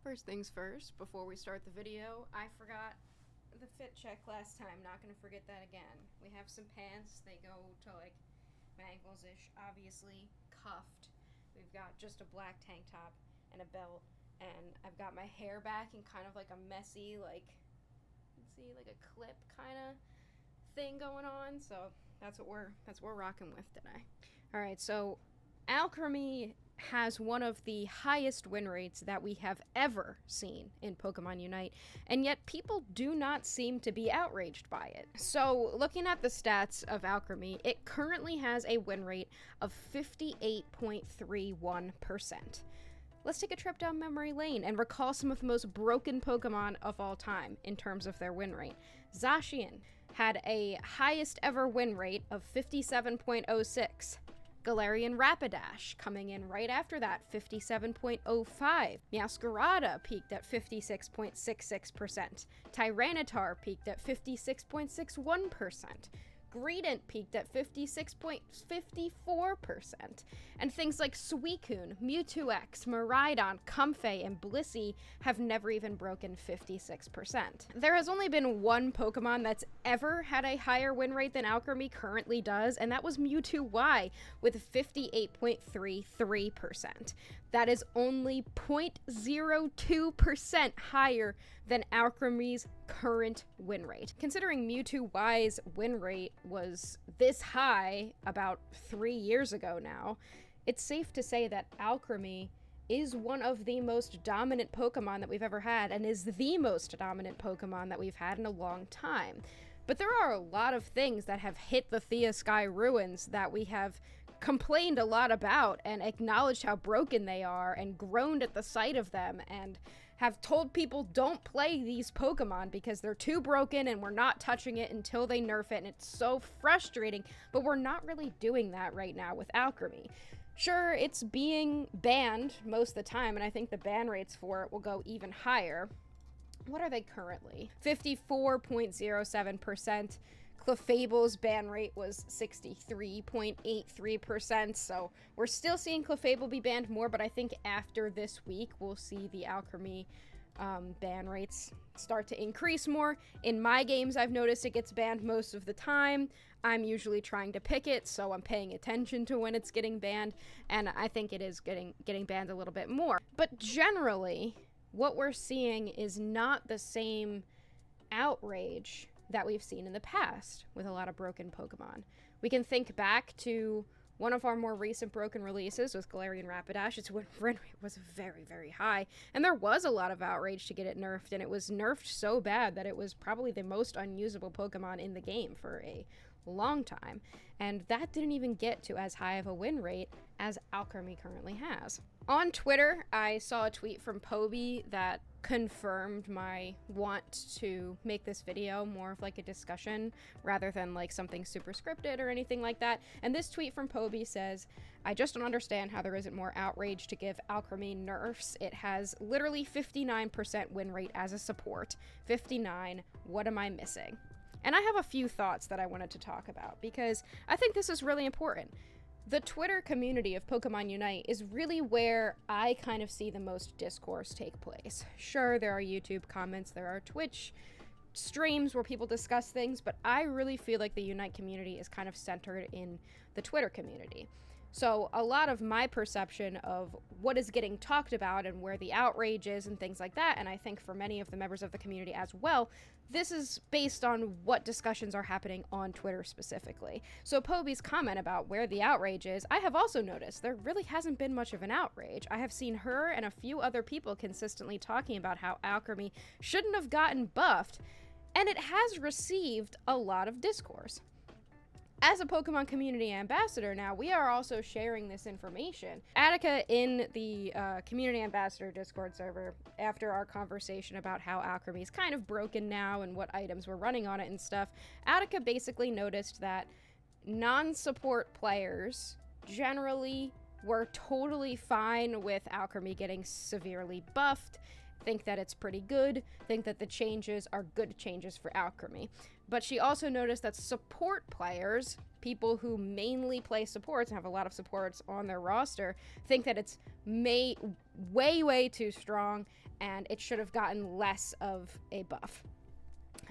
First things first, before we start the video, I forgot the fit check last time. Not gonna forget that again. We have some pants. They go to like my ankles-ish, obviously cuffed. We've got just a black tank top and a belt, and I've got my hair back in kind of like a messy, like, let's see, like a clip kind of thing going on. So that's what we're rocking with today. All right, so Alcremie has one of the highest win rates that we have ever seen in Pokemon Unite, and yet people do not seem to be outraged by it. So, looking at the stats of Alcremie, it currently has a win rate of 58.31%. Let's take a trip down memory lane and recall some of the most broken Pokemon of all time in terms of their win rate. Zacian had a highest ever win rate of 57.06. Galarian Rapidash coming in right after that, 57.05. Meowscarada peaked at 56.66%. Tyranitar peaked at 56.61%. Greedent peaked at 56.54%. And things like Suicune, Mewtwo X, Miraidon, Comfey, and Blissey have never even broken 56%. There has only been one Pokemon that's ever had a higher win rate than Alcremie currently does, and that was Mewtwo Y with 58.33%. That is only 0.02% higher than Alcremie's current win rate. Considering Mewtwo Y's win rate was this high about 3 years ago now, it's safe to say that Alcremie is one of the most dominant Pokemon that we've ever had, and is the most dominant Pokemon that we've had in a long time. But there are a lot of things that have hit the Thea Sky ruins that we have complained a lot about and acknowledged how broken they are and groaned at the sight of them and have told people don't play these Pokemon because they're too broken and we're not touching it until they nerf it, and it's so frustrating, but we're not really doing that right now with Alcremie. Sure, it's being banned most of the time, and I think the ban rates for it will go even higher. What are they currently? 54.07%. Clefable's ban rate was 63.83%, so we're still seeing Clefable be banned more, but I think after this week, we'll see the Alcremie ban rates start to increase more. In my games, I've noticed it gets banned most of the time. I'm usually trying to pick it, so I'm paying attention to when it's getting banned, and I think it is getting banned a little bit more. But generally, what we're seeing is not the same outrage that we've seen in the past with a lot of broken Pokemon. We can think back to one of our more recent broken releases with Galarian Rapidash. Its win rate was very, very high, and there was a lot of outrage to get it nerfed, and it was nerfed so bad that it was probably the most unusable Pokemon in the game for a long time, and that didn't even get to as high of a win rate as Alcremie currently has. On Twitter, I saw a tweet from Poby that confirmed my want to make this video more of like a discussion rather than like something super scripted or anything like that. And this tweet from Poby says, "I just don't understand how there isn't more outrage to give Alcremie nerfs. It has literally 59% win rate as a support. 59, what am I missing?" And I have a few thoughts that I wanted to talk about because I think this is really important. The Twitter community of Pokemon Unite is really where I kind of see the most discourse take place. Sure, there are YouTube comments, there are Twitch streams where people discuss things, but I really feel like the Unite community is kind of centered in the Twitter community. So a lot of my perception of what is getting talked about and where the outrage is and things like that, and I think for many of the members of the community as well, this is based on what discussions are happening on Twitter specifically. So Poby's comment about where the outrage is, I have also noticed there really hasn't been much of an outrage. I have seen her and a few other people consistently talking about how Alcremie shouldn't have gotten buffed, and it has received a lot of discourse. As a Pokemon community ambassador now, we are also sharing this information. Attica in the community ambassador Discord server, after our conversation about how Alcremie is kind of broken now and what items we're running on it and stuff, Attica basically noticed that non-support players generally were totally fine with Alcremie getting severely buffed, think that it's pretty good, think that the changes are good changes for Alcremie. But she also noticed that support players, people who mainly play supports and have a lot of supports on their roster, think that it's way too strong and it should have gotten less of a buff.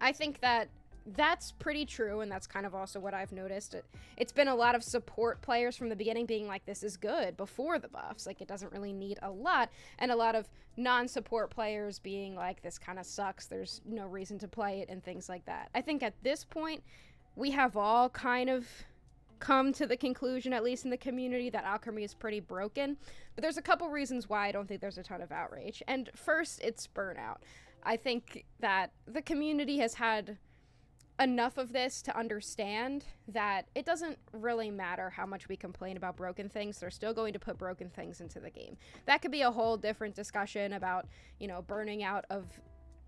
I think that that's pretty true, and that's kind of also what I've noticed. It's been a lot of support players from the beginning being like, this is good, before the buffs. Like, it doesn't really need a lot. And a lot of non-support players being like, this kind of sucks, there's no reason to play it, and things like that. I think at this point, we have all kind of come to the conclusion, at least in the community, that Alcremie is pretty broken. But there's a couple reasons why I don't think there's a ton of outrage. And first, it's burnout. I think that the community has had enough of this to understand that it doesn't really matter how much we complain about broken things. They're still going to put broken things into the game. That could be a whole different discussion about, burning out of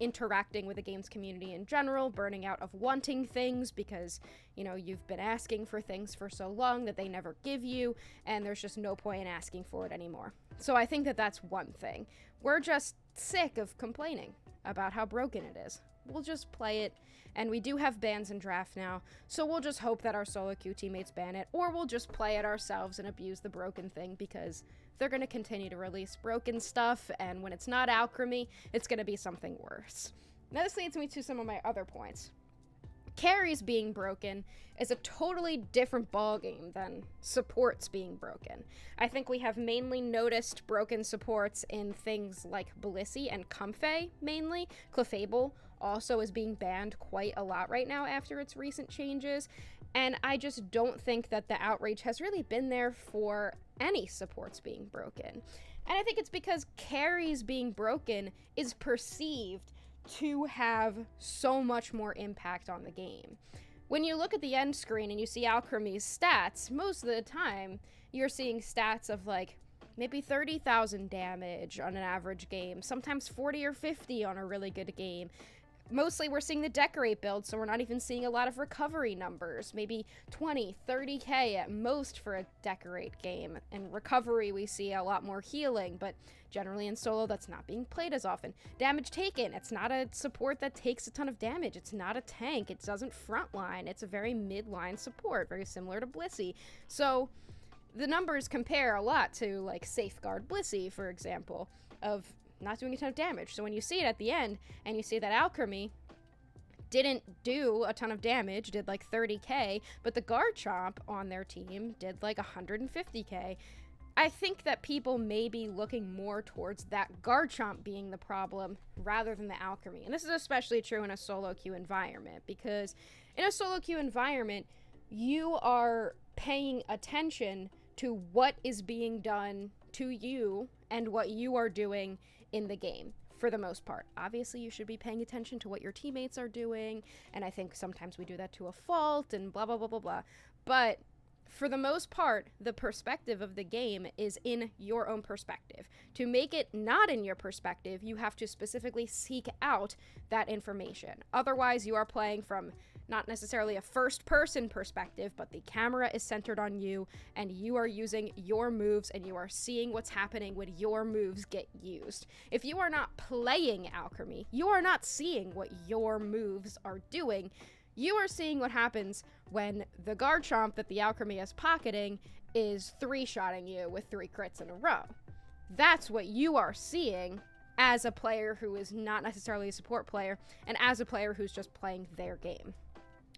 interacting with the games community in general, burning out of wanting things because, you've been asking for things for so long that they never give you, and there's just no point in asking for it anymore. So I think that that's one thing. We're just sick of complaining about how broken it is. We'll just play it, and we do have bans in draft now, so we'll just hope that our solo queue teammates ban it, or we'll just play it ourselves and abuse the broken thing, because they're going to continue to release broken stuff, and when it's not Alcremie, it's going to be something worse. Now this leads me to some of my other points. Carries being broken is a totally different ballgame than supports being broken. I think we have mainly noticed broken supports in things like Blissey and Comfey, mainly. Clefable also is being banned quite a lot right now after its recent changes, and I just don't think that the outrage has really been there for any supports being broken. And I think it's because carries being broken is perceived to have so much more impact on the game. When you look at the end screen and you see Alcremie's stats, most of the time you're seeing stats of like maybe 30,000 damage on an average game, sometimes 40 or 50 on a really good game. Mostly we're seeing the decorate build, so we're not even seeing a lot of recovery numbers. Maybe 20, 30k at most for a decorate game. In recovery, we see a lot more healing, but generally in solo, that's not being played as often. Damage taken, it's not a support that takes a ton of damage. It's not a tank. It doesn't frontline. It's a very mid-line support, very similar to Blissey. So the numbers compare a lot to, like, Safeguard Blissey, for example, of not doing a ton of damage. So when you see it at the end, and you see that Alcremie didn't do a ton of damage, did like 30k, but the Garchomp on their team did like 150k, I think that people may be looking more towards that Garchomp being the problem rather than the Alcremie. And this is especially true in a solo queue environment, because in a solo queue environment, you are paying attention to what is being done to you and what you are doing in the game, for the most part. Obviously, you should be paying attention to what your teammates are doing, and I think sometimes we do that to a fault, and blah, blah, blah, blah, blah. But for the most part, the perspective of the game is in your own perspective. To make it not in your perspective, you have to specifically seek out that information. Otherwise, you are playing from not necessarily a first-person perspective, but the camera is centered on you, and you are using your moves, and you are seeing what's happening when your moves get used. If you are not playing Alcremie, you are not seeing what your moves are doing. You are seeing what happens when the Garchomp that the Alcremie is pocketing is three-shotting you with 3 crits in a row. That's what you are seeing as a player who is not necessarily a support player, and as a player who's just playing their game.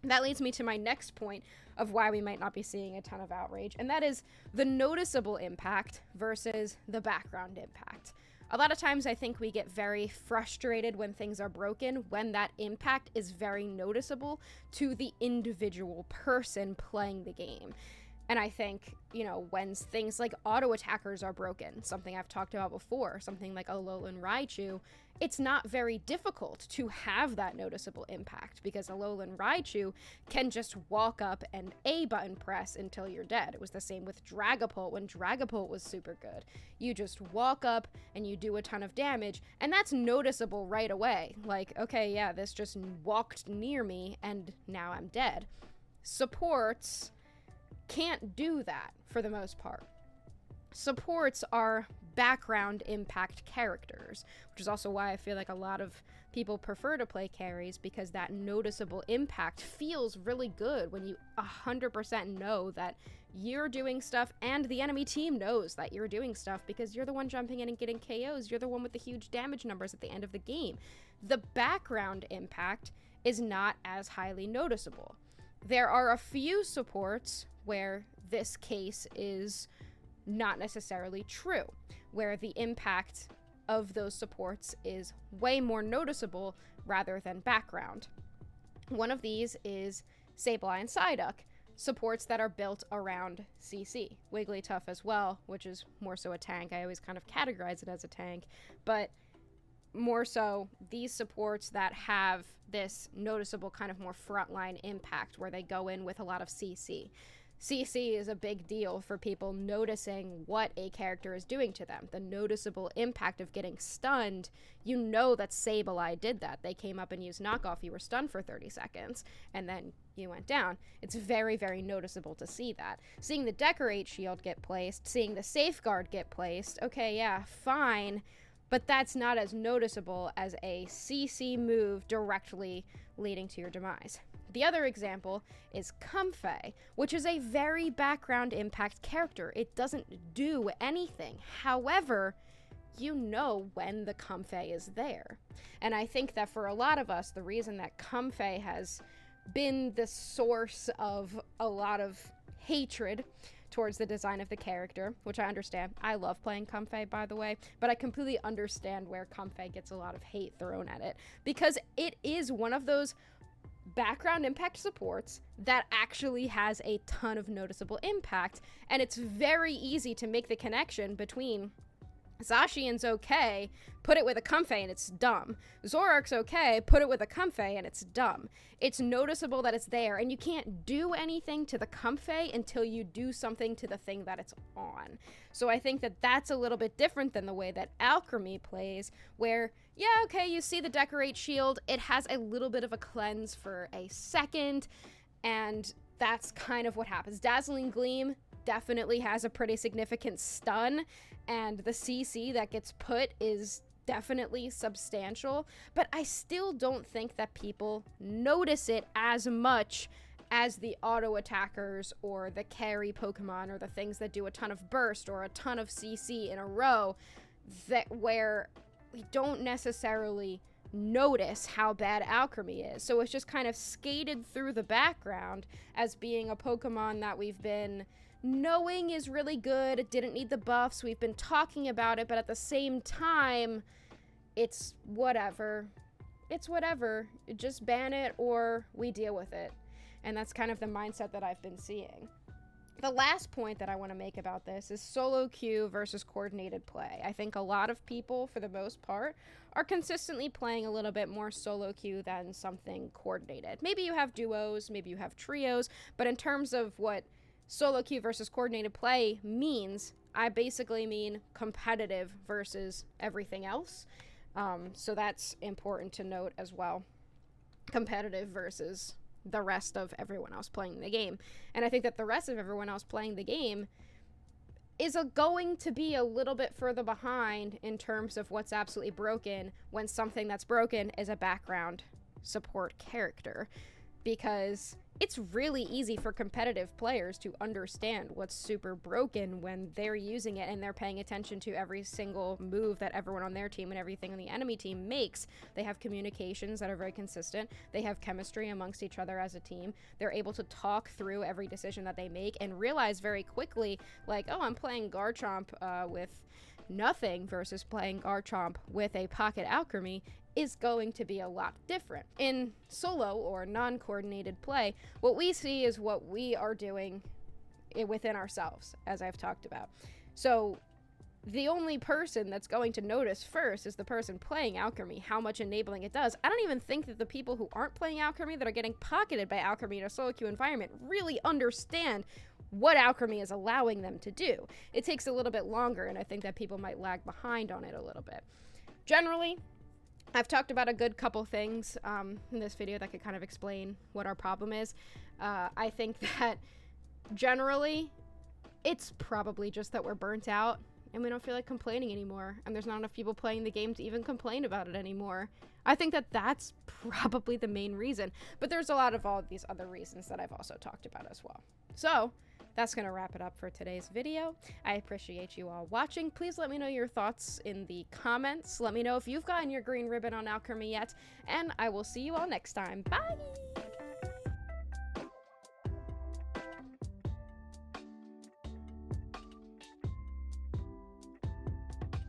That leads me to my next point of why we might not be seeing a ton of outrage, and that is the noticeable impact versus the background impact. A lot of times I think we get very frustrated when things are broken, when that impact is very noticeable to the individual person playing the game. And I think, when things like auto attackers are broken, something I've talked about before, something like Alolan Raichu, it's not very difficult to have that noticeable impact, because Alolan Raichu can just walk up and A button press until you're dead. It was the same with Dragapult when Dragapult was super good. You just walk up and you do a ton of damage, and that's noticeable right away. Like, okay, yeah, this just walked near me and now I'm dead. Supports can't do that for the most part. supports are background impact characters, which is also why I feel like a lot of people prefer to play carries, because that noticeable impact feels really good when you 100% know that you're doing stuff and the enemy team knows that you're doing stuff, because you're the one jumping in and getting KOs. You're the one with the huge damage numbers at the end of the game. The background impact is not as highly noticeable. There are a few supports where this case is not necessarily true, where the impact of those supports is way more noticeable rather than background. One of these is Sableye and Psyduck, supports that are built around CC. Wigglytuff as well, which is more so a tank. I always kind of categorize it as a tank, but more so these supports that have this noticeable kind of more frontline impact where they go in with a lot of CC. CC is a big deal for people noticing what a character is doing to them. The noticeable impact of getting stunned, you know that Sableye did that. They came up and used knockoff, you were stunned for 30 seconds, and then you went down. It's very, very noticeable to see that. Seeing the Decorate shield get placed, seeing the Safeguard get placed, okay, yeah, fine, but that's not as noticeable as a CC move directly leading to your demise. The other example is Comfey, which is a very background impact character. It doesn't do anything. However, you know when the Comfey is there. And I think that for a lot of us, the reason that Comfey has been the source of a lot of hatred towards the design of the character, which I understand. I love playing Comfey, by the way, but I completely understand where Comfey gets a lot of hate thrown at it, because it is one of those background impact supports that actually has a ton of noticeable impact, and it's very easy to make the connection between Zacian's okay, put it with a Comfey and it's dumb. Zoroark's okay, put it with a Comfey and it's dumb. It's noticeable that it's there, and you can't do anything to the Comfey until you do something to the thing that it's on. So I think that that's a little bit different than the way that Alcremie plays, where, yeah, okay, you see the Decorate shield, it has a little bit of a cleanse for a second, and that's kind of what happens. Dazzling Gleam definitely has a pretty significant stun, and the CC that gets put is definitely substantial, but I still don't think that people notice it as much as the auto attackers or the carry Pokemon or the things that do a ton of burst or a ton of CC in a row, that where we don't necessarily notice how bad Alcremie is. So it's just kind of skated through the background as being a Pokemon that we've been knowing is really good. It didn't need the buffs. We've been talking about it, but at the same time, it's whatever. It's whatever. Just ban it or we deal with it. And that's kind of the mindset that I've been seeing. The last point that I want to make about this is solo queue versus coordinated play. I think a lot of people, for the most part, are consistently playing a little bit more solo queue than something coordinated. Maybe you have duos, maybe you have trios, but in terms of what solo queue versus coordinated play means, I basically mean competitive versus everything else. So that's important to note as well. Competitive versus the rest of everyone else playing the game. And I think that the rest of everyone else playing the game is going to be a little bit further behind in terms of what's absolutely broken when something that's broken is a background support character. Because it's really easy for competitive players to understand what's super broken when they're using it and they're paying attention to every single move that everyone on their team and everything on the enemy team makes. They have communications that are very consistent. They have chemistry amongst each other as a team. They're able to talk through every decision that they make and realize very quickly, like, oh, I'm playing Garchomp with nothing versus playing Garchomp with a Pocket Alcremie is going to be a lot different. In solo or non-coordinated play, what we see is what we are doing within ourselves, as I've talked about. So the only person that's going to notice first is the person playing Alcremie, how much enabling it does. I don't even think that the people who aren't playing Alcremie, that are getting pocketed by Alcremie in a solo queue environment, really understand what Alcremie is allowing them to do. It takes a little bit longer, and I think that people might lag behind on it a little bit. Generally, I've talked about a good couple things in this video that could kind of explain what our problem is. I think that generally It's probably just that we're burnt out and we don't feel like complaining anymore, and there's not enough people playing the game to even complain about it anymore. I think that that's probably the main reason, but there's a lot of all of these other reasons that I've also talked about as well. So that's going to wrap it up for today's video. I appreciate you all watching. Please let me know your thoughts in the comments. Let me know if you've gotten your green ribbon on Alcremie yet, and I will see you all next time. Bye!